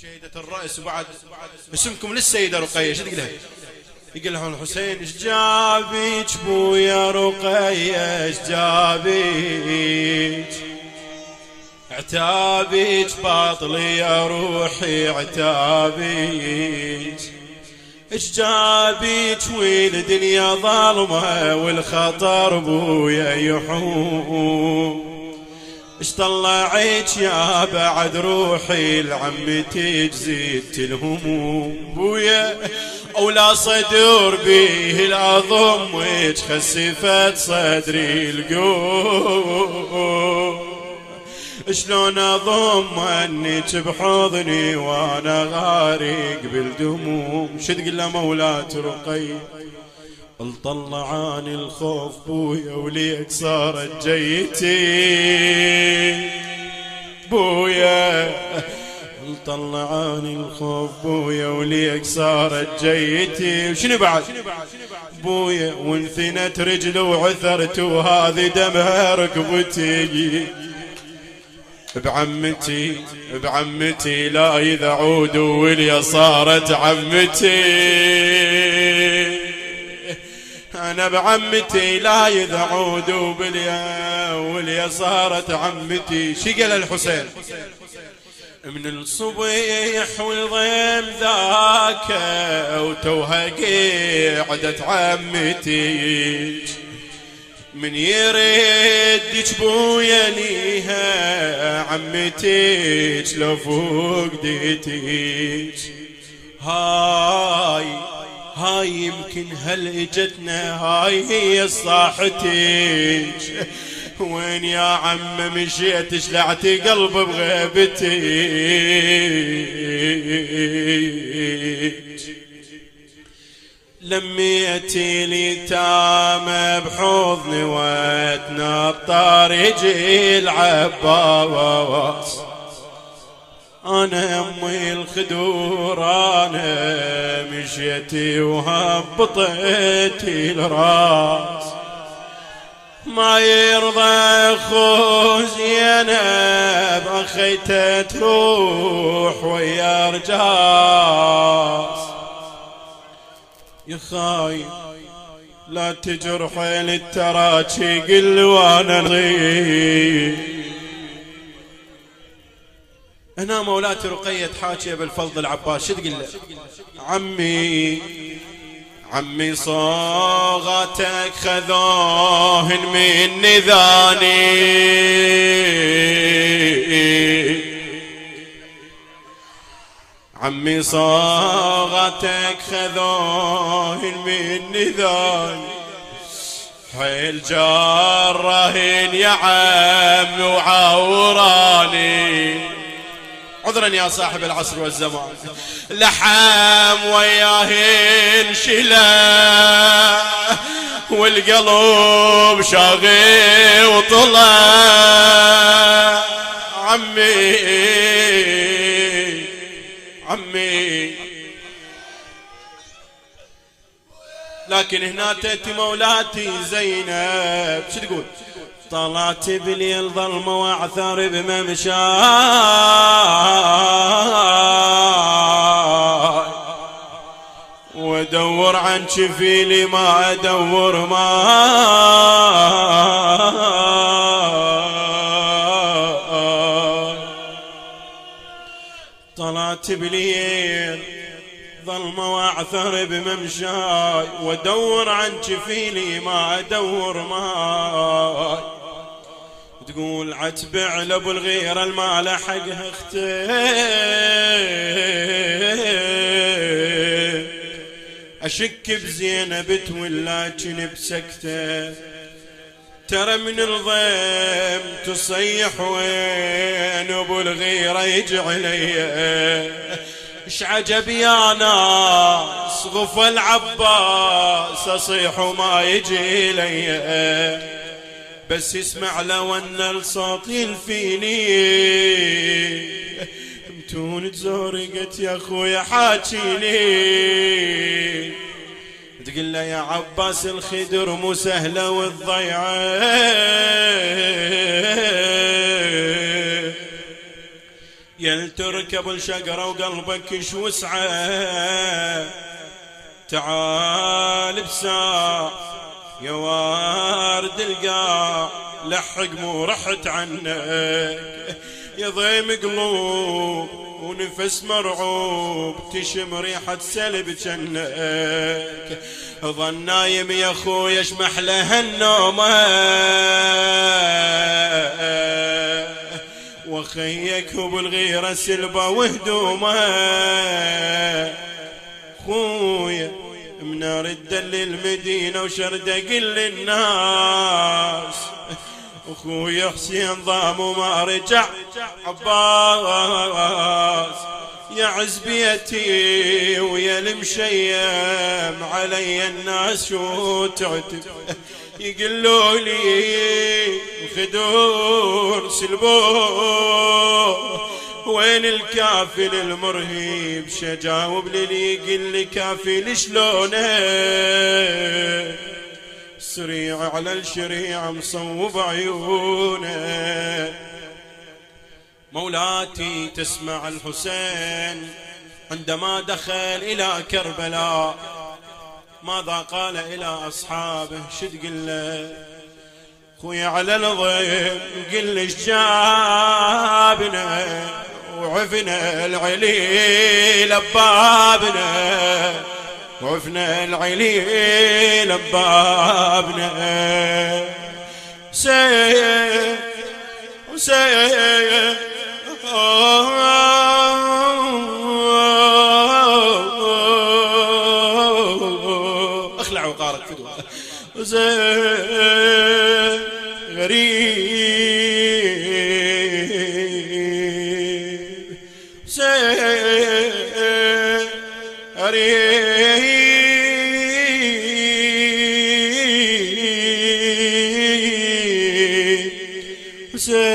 شهيدة الرأس وبعد اسمكم للسيدة رقية، شو تقول لها؟ يقول لها الحسين ايش جابيك بويا رقية ايش جابيك، عتابيك باطل يا روحي عتابيك، ايش جابيك والدنيا ظالمة والخطر بويا يحوم، ايش طلعيك يا بعد روحي لعمتك زيدت الهموم، بويا اولا صدور بيه العظم ويج خسفت صدري القوم، شلون اضم عنك بحضني وانا غارق بالدموم، شتقول له مولات رقية طلعاني الخوف بويا وليك صارت جيتي، بويا طلعاني الخوف بويا وليك صارت جيتي، وشنو بعد بويا وانثنت رجل وعثرت وهذه دمها ركبتي، بعمتي لا إذا عودوا وليا صارت عمتي، أنا بعمتي لا إذا عودوا وليا صارت عمتي. شي قال الحسين من الصبيح والضيم ذاك وتوها قعدت عمتي، من يردك بويا ليها عمتيك لو فقدتيك، هاي يمكن هل اجتنا هاي هي صاحتيك، وين يا عم مشيت شلعتي قلب بغيبتيك، لميتي اليتامى بحضني واتنطر يجي العباس، انا امي الخدور انا مشيتي وهبطتي الراس، ما يرضى اخو زينب اخيته تروح ويا رجاس، يا خايف لا تجرح للتراجي قل وانا نضيع. هنا مولاتي رقية حاجية بالفضل العباس، شو تقول له؟ عمي صاغتك خذوهن من نذاني، عمي صاغتك خذوهن من نذاني، حيل جارهن يا عم وعوراني، عذرا يا صاحب العصر والزمان، لحم وياهن شلا والقلب شاغي وطلع، عمي لكن هنا تأتي مولاتي زينب، شو تقول؟ طلعت بليل ظلمة واعثر بممشاي، وادور عن شفيلي ما ادور ما، طلعت بليل ظلمة واعثر بممشاي، وادور عن شفيلي ما ادور ماي، تقول عتبع لابو الغيرة المال حقها اختي، اشك بزينب تولاتن بسكته، ترى من الضيم تصيح وين ابو الغيرة يجي علي، اش عجب يا ناس غف العباس اصيح وما يجي لي، بس يسمع لو ان الصوت يلفيني، متون تزورقت يا اخويا حاكيني، تقول له يا عباس الخدر مو سهله والضيعه، يل تركب الشقرة وقلبك شو وسعه، تعال بساع يا وارد القاع، لحق مو رحت عنك يا ضيم قلوب ونفس مرعوب، تشم ريحة سلب جنك. ظن نايم يا خويا اشمح له النومه، وخيك بالغيرة سلبه وهدومه. خويا منار الدل المدينة وشردق للناس، اخويا حسين ضام وما رجع عباس، يا عز بيتي ويا المشيم علي الناس شو تعتب، يقولوا لي خدور سلبوه، وين الكافل المرهيب شجاوب لي يقل لي كافل شلونه، سريع على الشريعة مصوب عيونه. مولاتي تسمع الحسين عندما دخل إلى كربلاء ماذا قال إلى أصحابه؟ شد قل خويا على الضيم قل ايش جابنا، وعفنا العليل ببابنا، وعفنا العليل ببابنا. حسين حسين اخلع وقارك فدوى. حسين غريب، حسين غريب، حسين